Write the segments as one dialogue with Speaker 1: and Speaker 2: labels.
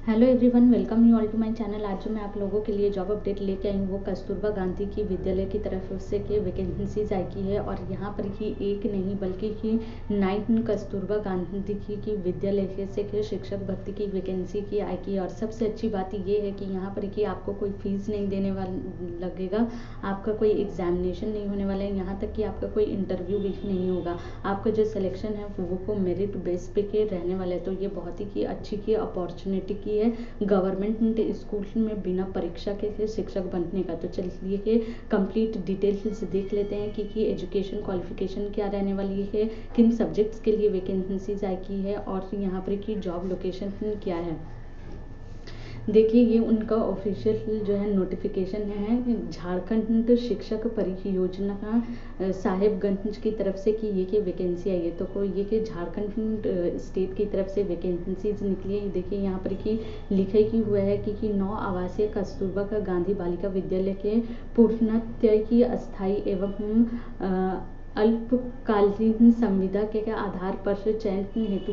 Speaker 1: Hello everyone, welcome you all to my channel. आज जो मैं आप लोगों के लिए जॉब अपडेट लेके आई हूँ वो कस्तूरबा गांधी की विद्यालय की तरफ से कि वैकेंसीज आई की है। और यहाँ पर ही एक नहीं बल्कि कि 9 कस्तूरबा गांधी की विद्यालय से कि शिक्षक भर्ती की वैकेंसी की आई की है। और सबसे अच्छी बात ये है कि यहाँ पर कि आपको कोई फीस नहीं देने वाला लगेगा, आपका कोई एग्जामिनेशन नहीं होने वाला है, यहाँ तक कि आपका कोई इंटरव्यू भी नहीं होगा। आपका जो सिलेक्शन है वो मेरिट बेस पे के रहने वाला है। तो ये बहुत ही अच्छी की अपॉर्चुनिटी की है गवर्नमेंट स्कूल में बिना परीक्षा के शिक्षक बनने का। तो चलिए कंप्लीट डिटेल्स देख लेते हैं कि एजुकेशन क्वालिफिकेशन क्या रहने वाली है, किन सब्जेक्ट्स के लिए वैकेंसीज आई की है और यहाँ पर की जॉब लोकेशन क्या है। देखिए, ये उनका ऑफिशियल जो है नोटिफिकेशन है झारखंड शिक्षक परियोजना का साहेबगंज की तरफ से कि ये वैकेंसी आई है। तो कोई ये कि झारखंड स्टेट की तरफ से वैकेंसीज निकली है। देखिए यहाँ पर कि लिखा ही हुआ है कि 9 आवासीय कस्तूरबा का गांधी बालिका विद्यालय के पूर्णतः की अस्थायी एवं अल्पकालीन संविदा के आधार पर चयन हेतु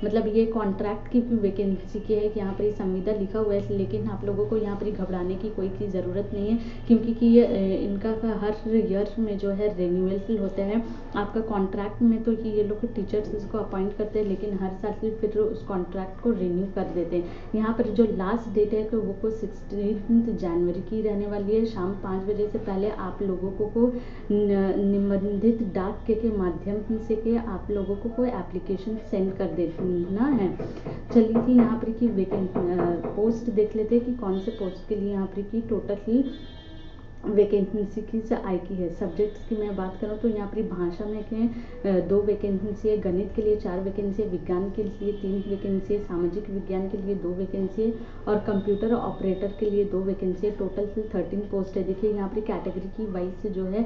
Speaker 1: मतलब ये कॉन्ट्रैक्ट की वैकेंसी की है कि यहाँ पर संविदा लिखा हुआ है। लेकिन आप लोगों को यहाँ पर घबराने की कोई ज़रूरत नहीं है, क्योंकि कि ये इनका हर ईयर में जो है रिन्यूअल होता है आपका कॉन्ट्रैक्ट में। तो ये लोग टीचर्स को अपॉइंट करते हैं, लेकिन हर साल फिर उस कॉन्ट्रैक्ट को रिन्यू कर देते हैं। यहाँ पर जो लास्ट डेट है वो 16 जनवरी की रहने वाली है। शाम 5 बजे से पहले आप लोगों को निबंधित डाक के माध्यम से के आप लोगों को एप्लीकेशन सेंड कर देना है। चलिए कि यहाँ पर की पोस्ट देख लेते हैं कि कौन से पोस्ट के लिए यहाँ पर की टोटल वैकेंसी की आई की है। सब्जेक्ट्स की मैं बात करूँ तो यहाँ पर भाषा में के 2 वैकेंसी है, गणित के लिए 4 वैकेंसी है, विज्ञान के लिए 3 वैकेंसी है, सामाजिक विज्ञान के लिए 2 वैकेंसी है और कंप्यूटर ऑपरेटर के लिए 2 वैकेंसी है। टोटल 13 पोस्ट है। देखिए यहाँ पर कैटेगरी की वाइज जो है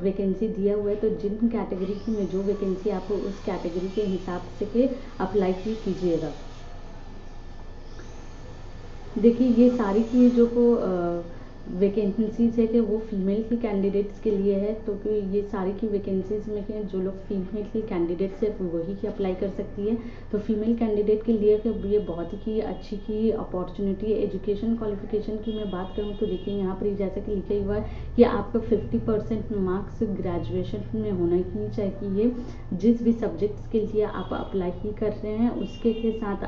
Speaker 1: वैकेंसी दिया हुआ है। तो जिन कैटेगरी में जो वैकेंसी आपको उस कैटेगरी के हिसाब से के अप्लाई कीजिएगा। देखिए ये सारी की जो वैकेंसीज है कि वो फीमेल की कैंडिडेट्स के लिए है। तो कि ये सारी की वैकेंसीज में के जो लोग फीमेल की कैंडिडेट्स है वही की अप्लाई कर सकती है। तो फीमेल कैंडिडेट के लिए ये बहुत ही अच्छी की अपॉर्चुनिटी है। एजुकेशन क्वालिफिकेशन की मैं बात करूँ तो देखिए यहाँ पर जैसा कि लिखा हुआ है कि आपका 50% मार्क्स ग्रेजुएशन में होना ही चाहिए। जिस भी सब्जेक्ट्स के लिए आप अप्लाई कर रहे हैं उसके साथ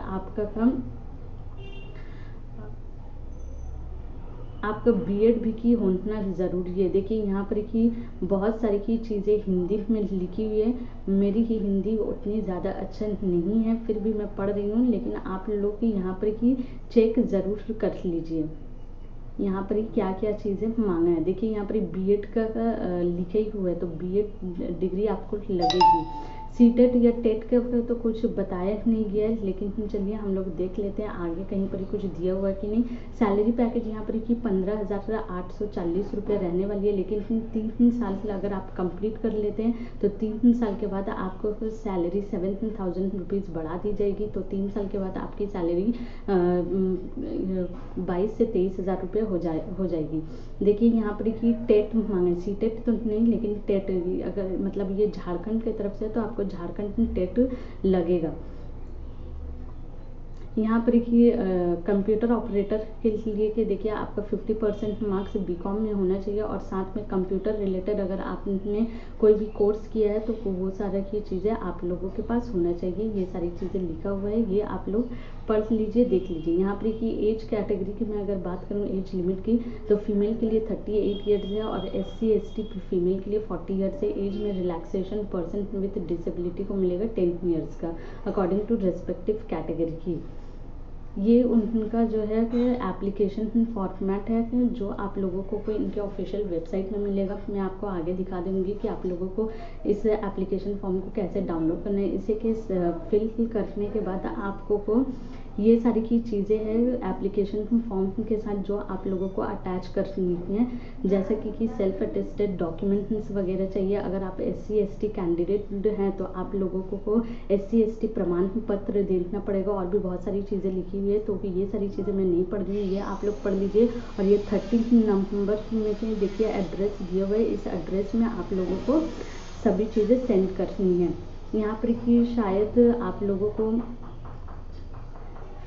Speaker 1: आपका बीएड भी की होना ज़रूरी है। देखिए यहाँ पर कि बहुत सारी की चीज़ें हिंदी में लिखी हुई है। मेरी ही हिंदी उतनी ज़्यादा अच्छा नहीं है, फिर भी मैं पढ़ रही हूँ, लेकिन आप लोग की यहाँ पर कि चेक ज़रूर कर लीजिए यहाँ पर क्या क्या चीज़ें मांगा है। देखिए यहाँ पर बीएड का लिखा ही हुआ है, तो बीएड डिग्री आपको लगेगी। सीटेट या टेट के तो कुछ बताया नहीं गया है, लेकिन चलिए हम लोग देख लेते हैं आगे कहीं पर कुछ दिया हुआ है कि नहीं। सैलरी पैकेज यहाँ पर कि 15,840 रुपये रहने वाली है, लेकिन 3 साल अगर आप कंप्लीट कर लेते हैं तो 3 साल के बाद आपको सैलरी 7,000 रुपीज़ बढ़ा दी जाएगी। तो 3 साल के बाद आपकी सैलरी 22 से 23,000 रुपये हो जाएगी। देखिए यहाँ पर कि टेट मांगे, सी टेट तो नहीं लेकिन टेट, अगर मतलब ये झारखंड की तरफ से तो आपको झारखंड में टेट लगेगा। यहाँ पर कि कंप्यूटर ऑपरेटर के लिए कि देखिए आपका 50% मार्क्स बीकॉम में होना चाहिए और साथ में कंप्यूटर रिलेटेड अगर आपने कोई भी कोर्स किया है तो वो सारा की चीज़ें आप लोगों के पास होना चाहिए। ये सारी चीज़ें लिखा हुआ है, ये आप लोग पढ़ लीजिए, देख लीजिए। यहाँ पर कि एज कैटेगरी की मैं अगर बात करूँ एज लिमिट की तो फीमेल के लिए 38 ईयर्स है और SC/ST फीमेल के लिए 40 ईयर्स है। एज में रिलैक्सेशन पर्सन विद डिसेबिलिटी को मिलेगा 10 ईयर्स का अकॉर्डिंग टू रेस्पेक्टिव कैटेगरी की। ये उनका जो है कि एप्लीकेशन फॉर्मेट है कि जो आप लोगों को इनके ऑफिशियल वेबसाइट में मिलेगा। मैं आपको आगे दिखा दूँगी कि आप लोगों को इस एप्लीकेशन फॉर्म को कैसे डाउनलोड करना है। इसे के फिल करने के बाद आपको ये सारी की चीज़ें हैं एप्लीकेशन फॉर्म के साथ जो आप लोगों को अटैच करनी है, जैसे कि सेल्फ अटेस्टेड डॉक्यूमेंट्स वगैरह चाहिए। अगर आप SC/ST कैंडिडेट हैं तो आप लोगों को SC/ST प्रमाण पत्र देना पड़ेगा और भी बहुत सारी चीज़ें लिखी हुई है। तो ये सारी चीज़ें मैं नहीं पढ़ रही हूँ, ये आप लोग पढ़ लीजिए। और ये 13 नंबर में से देखिए एड्रेस दिया हुआ है, इस एड्रेस में आप लोगों को सभी चीज़ें सेंड करनी है। यहाँ पर कि शायद आप लोगों को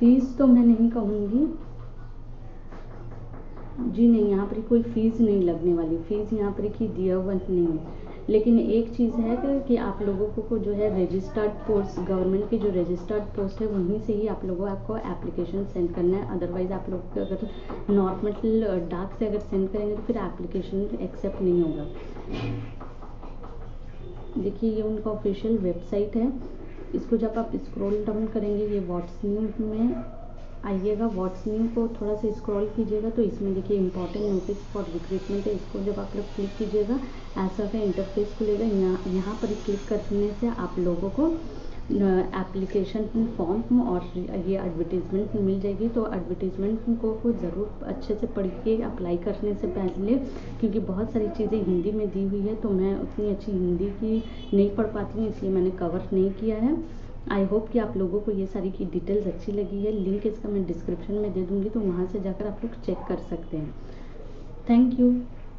Speaker 1: फीस तो मैं नहीं कहूँगी जी, नहीं, यहाँ पर कोई फ़ीस नहीं लगने वाली, फ़ीस यहाँ पर की दिया हुआ नहीं है। लेकिन एक चीज़ है कि आप लोगों को जो है रजिस्टर्ड पोस्ट, गवर्नमेंट की जो रजिस्टर्ड पोस्ट है वहीं से ही आप लोगों को एप्लीकेशन सेंड करना है। अदरवाइज़ आप लोग अगर नॉर्मल डाक से अगर सेंड करेंगे तो फिर एप्लीकेशन एक्सेप्ट नहीं होगा। देखिए ये उनका ऑफिशियल वेबसाइट है। इसको जब आप स्क्रॉल डाउन करेंगे, ये व्हाट्स न्यू में आइएगा, व्हाट्स न्यू को थोड़ा सा स्क्रॉल कीजिएगा तो इसमें देखिए इंपॉर्टेंट नोटिस फॉर रिक्रूटमेंट है। इसको जब आप लोग क्लिक कीजिएगा ऐसा का इंटरफेस खुलेगा। यहाँ पर क्लिक करने से आप लोगों को एप्लीकेशन फॉर्म और ये एडवर्टीज़मेंट मिल जाएगी। तो एडवर्टीज़मेंट को ज़रूर अच्छे से पढ़ के अप्लाई करने से पहले, क्योंकि बहुत सारी चीज़ें हिंदी में दी हुई है तो मैं उतनी अच्छी हिंदी की नहीं पढ़ पाती हूँ, इसलिए मैंने कवर नहीं किया है। आई होप कि आप लोगों को ये सारी की डिटेल्स अच्छी लगी है। लिंक इसका मैं डिस्क्रिप्शन में दे दूँगी, तो वहाँ से जाकर आप लोग चेक कर सकते हैं। Thank you.